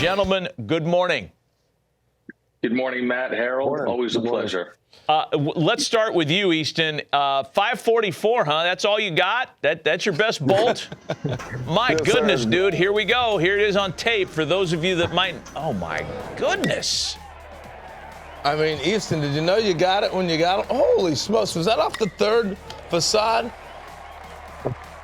Gentlemen, good morning. Good morning, Matt, Harold. Morning. Always a pleasure. Let's start with you, Easton. 544, huh? That's all you got? That's your best bolt? My Yes, goodness, sir. dude. Here we go. Here it is on tape for those of you that might. Oh, my goodness. I mean, Easton, did you know you got it when you got it? Holy smokes. Was that off the third facade?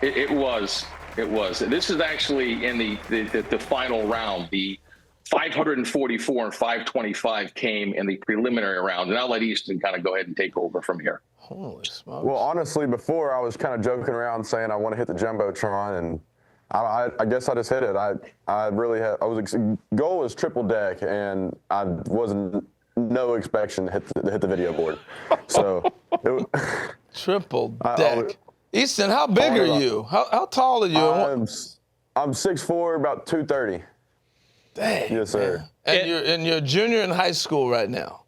It was. It was. This is actually in the final round. The 544 and 525 came in the preliminary round. And I'll let Easton kind of go ahead and take over from here. Holy smokes. Well, honestly, before I was kind of joking around saying I want to hit the Jumbotron, and I guess I just hit it. Goal was triple deck, and I wasn't no expectation to hit the video board. So Triple deck. Easton, how big are you? How tall are you? I'm 6'4", about 230. Dang. Yes, sir. And you're a junior in high school right now.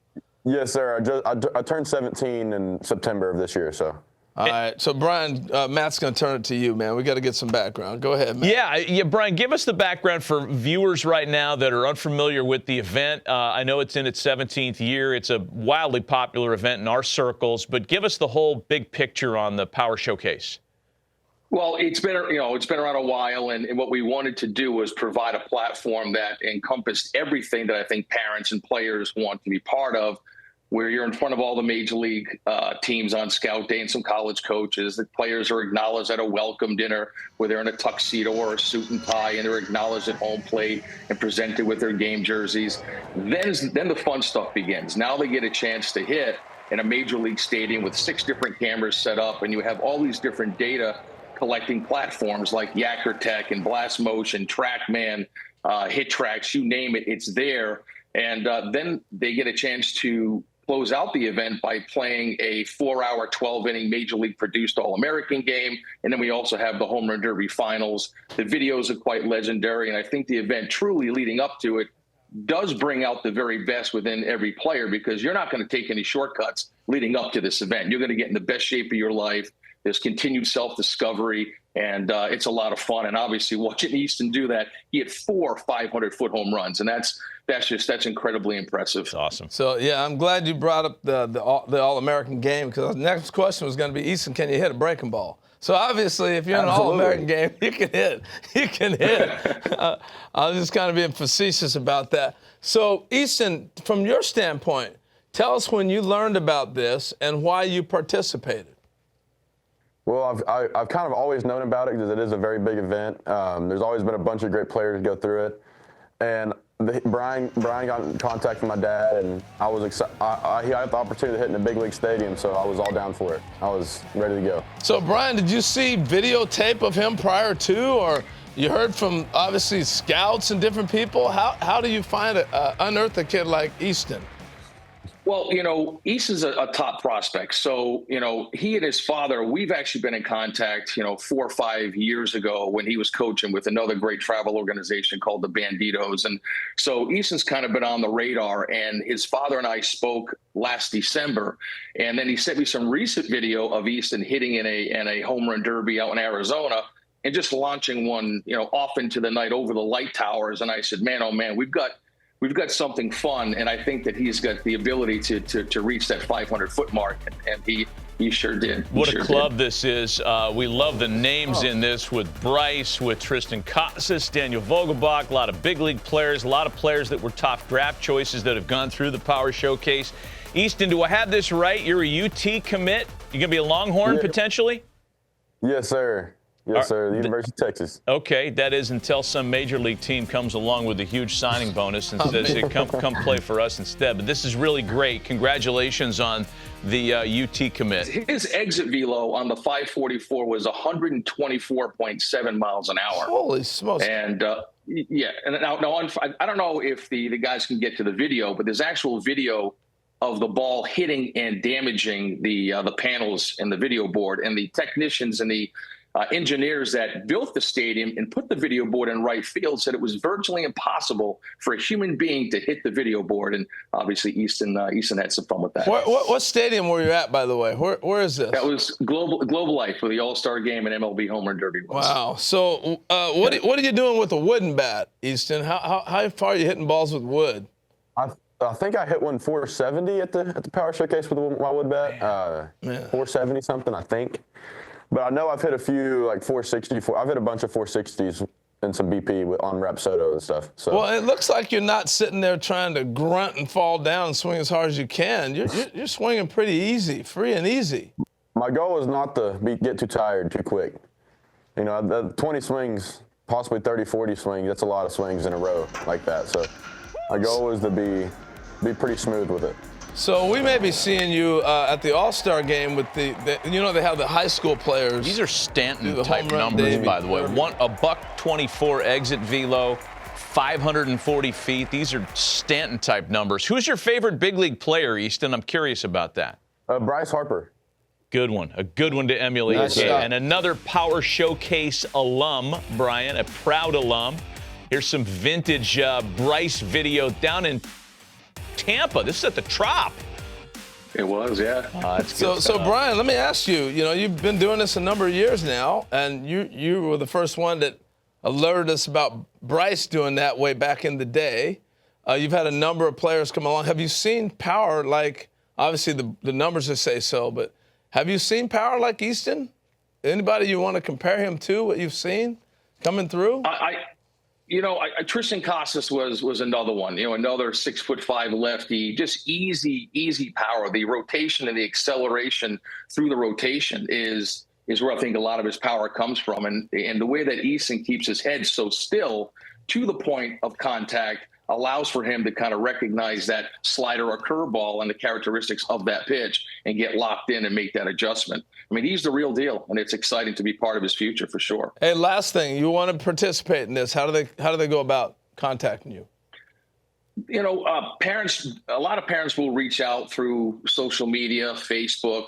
Yes, sir. I turned 17 in September of this year, so. All right. So, Brian, Matt's going to turn it to you, man. We got to get some background. Go ahead, Matt. Yeah, Brian, give us the background for viewers right now that are unfamiliar with the event. I know it's in its 17th year. It's a wildly popular event in our circles, but give us the whole big picture on the Power Showcase. Well, it's been around a while, and what we wanted to do was provide a platform that encompassed everything that I think parents and players want to be part of, where you're in front of all the major league teams on scout day and some college coaches. The players are acknowledged at a welcome dinner where they're in a tuxedo or a suit and tie, and they're acknowledged at home plate and presented with their game jerseys. Then the fun stuff begins. Now they get a chance to hit in a major league stadium with 6 different cameras set up, and you have all these different data collecting platforms like Yacker Tech and Blast Motion, TrackMan, HitTrax, you name it, it's there. And then they get a chance to close out the event by playing a 4-hour, 12-inning Major League produced All-American game. And then we also have the Home Run Derby finals. The videos are quite legendary, and I think the event truly leading up to it does bring out the very best within every player, because you're not going to take any shortcuts leading up to this event. You're going to get in the best shape of your life. There's continued self-discovery, and it's a lot of fun. And obviously, watching Easton do that, he had 4 500-foot home runs, and that's incredibly impressive. That's awesome. So, yeah, I'm glad you brought up the All-American game, because the next question was going to be, Easton, can you hit a breaking ball? So, obviously, if you're in an All-American game, you can hit. You can hit. I was just kind of being facetious about that. So, Easton, from your standpoint, tell us when you learned about this and why you participated. Well, I've kind of always known about it because it is a very big event. There's always been a bunch of great players go through it. And Brian got in contact with my dad, and I was excited. He had the opportunity to hit in a big league stadium, so I was all down for it. I was ready to go. So, Brian, did you see videotape of him prior to, or you heard from, obviously, scouts and different people? How do you unearth a kid like Easton? Well, Easton's a top prospect. So, he and his father, we've actually been in contact, 4 or 5 years ago when he was coaching with another great travel organization called the Banditos. And so Easton's kind of been on the radar, and his father and I spoke last December. And then he sent me some recent video of Easton hitting in a home run derby out in Arizona and just launching one, off into the night over the light towers. And I said, man, oh man, we've got something fun, and I think that he's got the ability to reach that 500-foot mark, and he sure did. What a club this is. We love the names in this with Bryce, with Tristan Casas, Daniel Vogelbach, a lot of big league players, a lot of players that were top draft choices that have gone through the Power Showcase. Easton, do I have this right? You're a UT commit? You're going to be a Longhorn potentially? Yes, sir. Yes, sir. The University of Texas. Okay, that is until some major league team comes along with a huge signing bonus and says, hey, come play for us instead. But this is really great. Congratulations on the UT commit. His exit velo on the 544 was 124.7 miles an hour. Holy smokes. And, yeah, and now I don't know if the guys can get to the video, but there's actual video of the ball hitting and damaging the panels and the video board, and the technicians and the engineers that built the stadium and put the video board in right field said it was virtually impossible for a human being to hit the video board. And obviously Easton had some fun with that. What stadium were you at, by the way? Where is this? That was Global Life, for the All-Star Game and MLB Home Run Derby was. Wow. So what are you doing with a wooden bat, Easton? How far are you hitting balls with wood? I think I hit one 470 at the Power Showcase with my wood bat. 470 something, I think. But I know I've hit a few like 460. I've hit a bunch of 460s and some BP on Rapsodo and stuff. So. Well, it looks like you're not sitting there trying to grunt and fall down and swing as hard as you can. You're swinging pretty easy, free and easy. My goal is not to get too tired too quick. You know, the 20 swings, possibly 30, 40 swings, that's a lot of swings in a row like that. So my goal is to be pretty smooth with it. So we may be seeing you at the All-Star Game with they have the high school players. These are Stanton-type numbers, by the way. A $124 exit velo, 540 feet. These are Stanton-type numbers. Who's your favorite big league player, Easton? I'm curious about that. Bryce Harper. Good one. A good one to emulate. Nice And another Power Showcase alum, Brian, a proud alum. Here's some vintage Bryce video down in Tampa. This is at the Trop. It was, yeah. So Brian, let me ask you. You know, you've been doing this a number of years now, and you were the first one that alerted us about Bryce doing that way back in the day. You've had a number of players come along. Have you seen power like? Obviously, the numbers just say so, but have you seen power like Easton? Anybody you want to compare him to? What you've seen coming through? Tristan Casas was another one. You know, another 6'5" lefty, just easy power. The rotation and the acceleration through the rotation is where I think a lot of his power comes from. And the way that Easton keeps his head so still to the point of contact allows for him to kind of recognize that slider or curveball and the characteristics of that pitch and get locked in and make that adjustment. I mean, he's the real deal, and it's exciting to be part of his future for sure. Hey, last thing, you want to participate in this? How do they go about contacting you? You know, a lot of parents will reach out through social media, Facebook,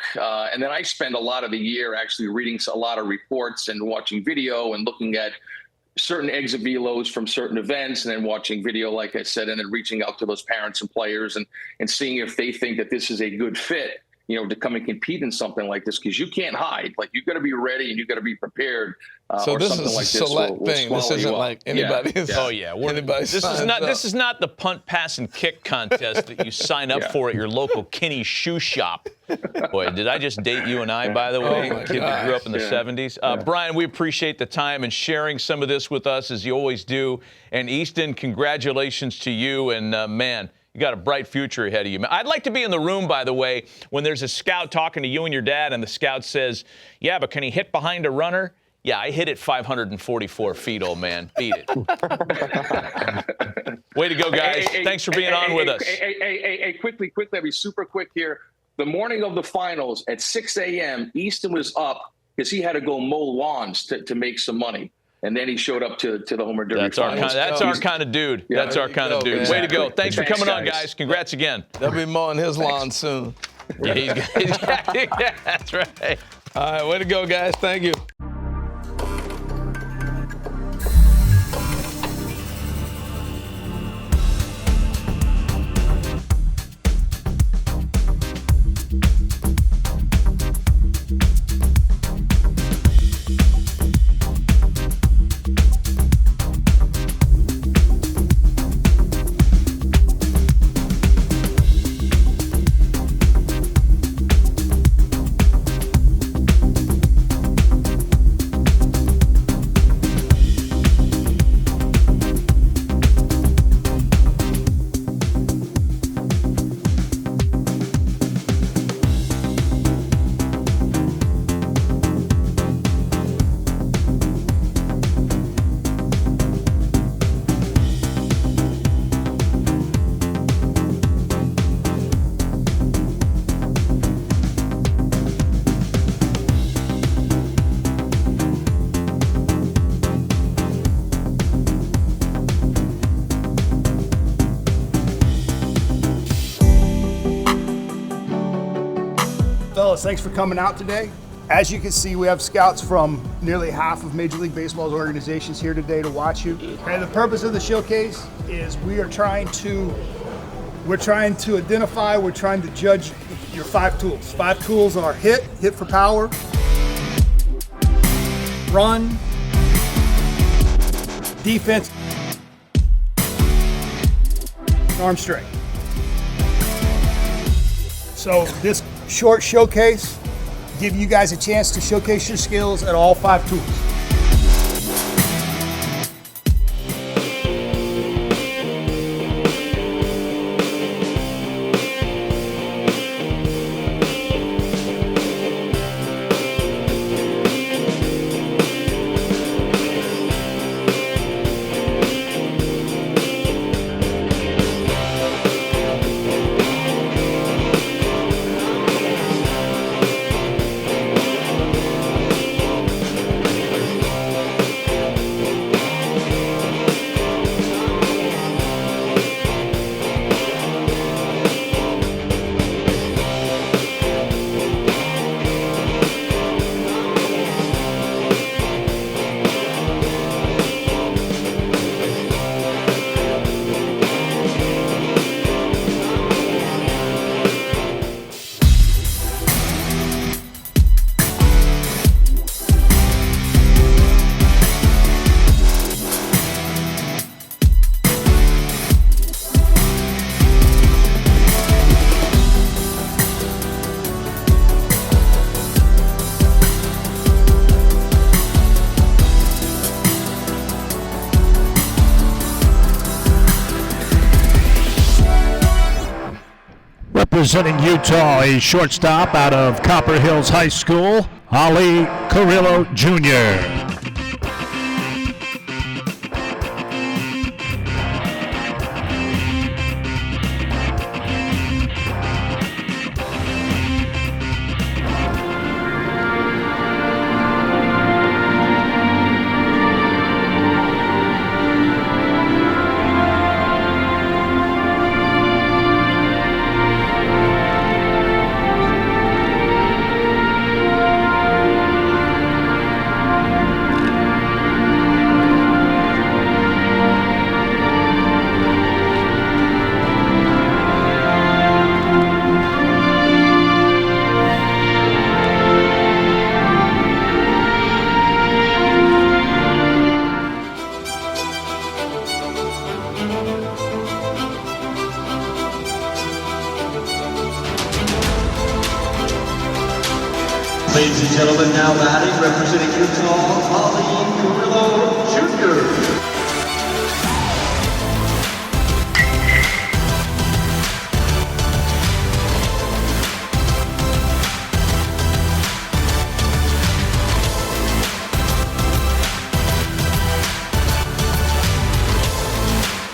and then I spend a lot of the year actually reading a lot of reports and watching video and looking at certain exit velos from certain events, and then watching video, like I said, and then reaching out to those parents and players and seeing if they think that this is a good fit, you know, to come and compete in something like this, because you can't hide. Like, you've got to be ready and you've got to be prepared. So this is a select thing. This isn't like anybody's. Oh yeah, this is not the punt, pass, and kick contest that you sign up for at your local Kinney shoe shop. Boy, did I just date you and I, by the way? Kid that grew up in the 70s. Brian, we appreciate the time and sharing some of this with us, as you always do. And Easton, congratulations to you. And man, you got a bright future ahead of you. I'd like to be in the room, by the way, when there's a scout talking to you and your dad, and the scout says, "Yeah, but can he hit behind a runner?" Yeah, I hit it 544 feet, old man. Beat it. Way to go, guys. Thanks for being on with us. Quickly, I'll be super quick here. The morning of the finals at 6 a.m., Easton was up because he had to go mow lawns to make some money. And then he showed up to the Home Run Derby. That's our kind of dude. Yeah, that's our kind of dude. Way to go. Thanks for coming on, guys. Congrats again. They'll be mowing his lawn soon. Yeah, that's right. All right, way to go, guys. Thank you. Fellas, thanks for coming out today. As you can see, we have scouts from nearly half of Major League Baseball's organizations here today to watch you. And the purpose of the showcase is we're trying to identify, we're trying to judge your 5 tools. 5 tools are hit for power, run, defense, arm strength. So this short showcase give you guys a chance to showcase your skills at all 5 tools. Representing Utah, a shortstop out of Copper Hills High School, Ali Carrillo Jr. Ladies and gentlemen, now batting, representing Utah, Ali Carrillo Jr.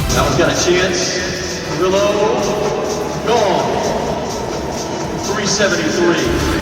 That one's got a chance. Carrillo, gone. 373.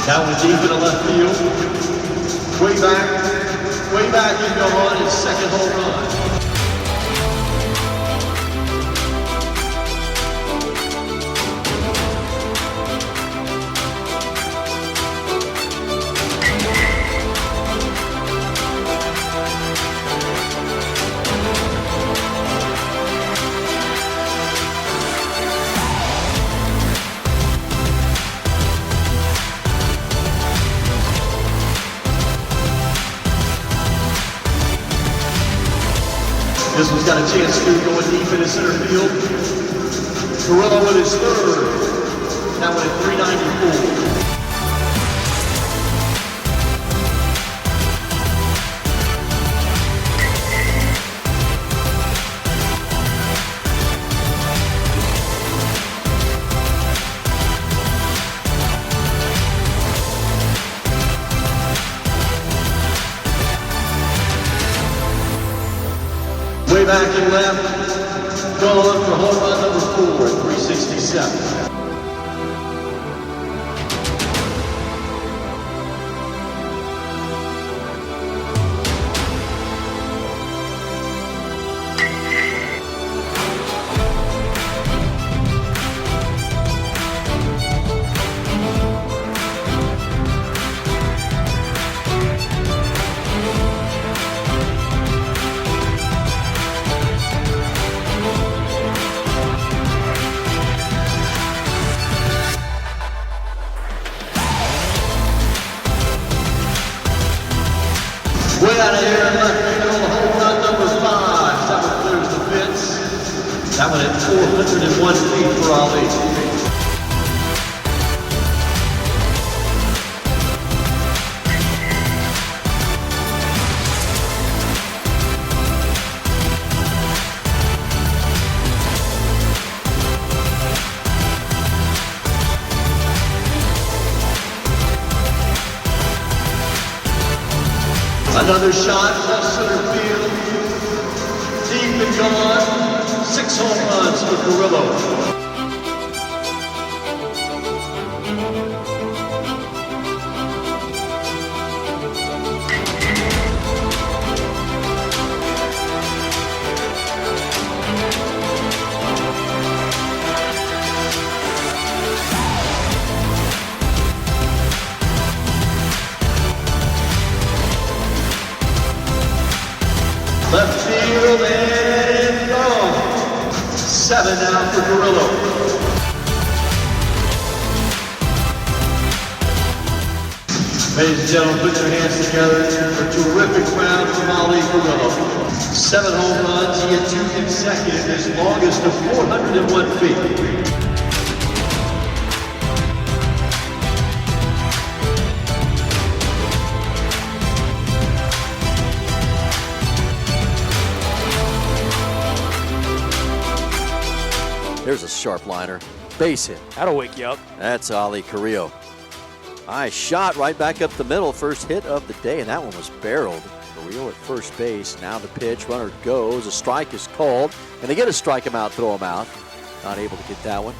That one deep in the left field. Way back and gone, his second home run. This one's got a chance to go deep in the center field. Carrillo with his third. That one at 394. Way back and left, gone for home run number 4 at 367. Way out of here, left field, home run number 5. That one clears the fence. That one at 401 feet for Ali. Another shot, left center field. Deep and gone. 6 home runs for Carrillo. Left field and gone. 7 now for Carrillo. Ladies and gentlemen, put your hands together for a terrific round from Ali Carrillo. 7 home runs, he had 2 consecutive, his longest of 401 feet. There's a sharp liner. Base hit. That'll wake you up. That's Ali Carrillo. Nice shot right back up the middle. First hit of the day, and that one was barreled. Carrillo at first base. Now the pitch. Runner goes. A strike is called. And they get a strike him out, throw him out. Not able to get that one.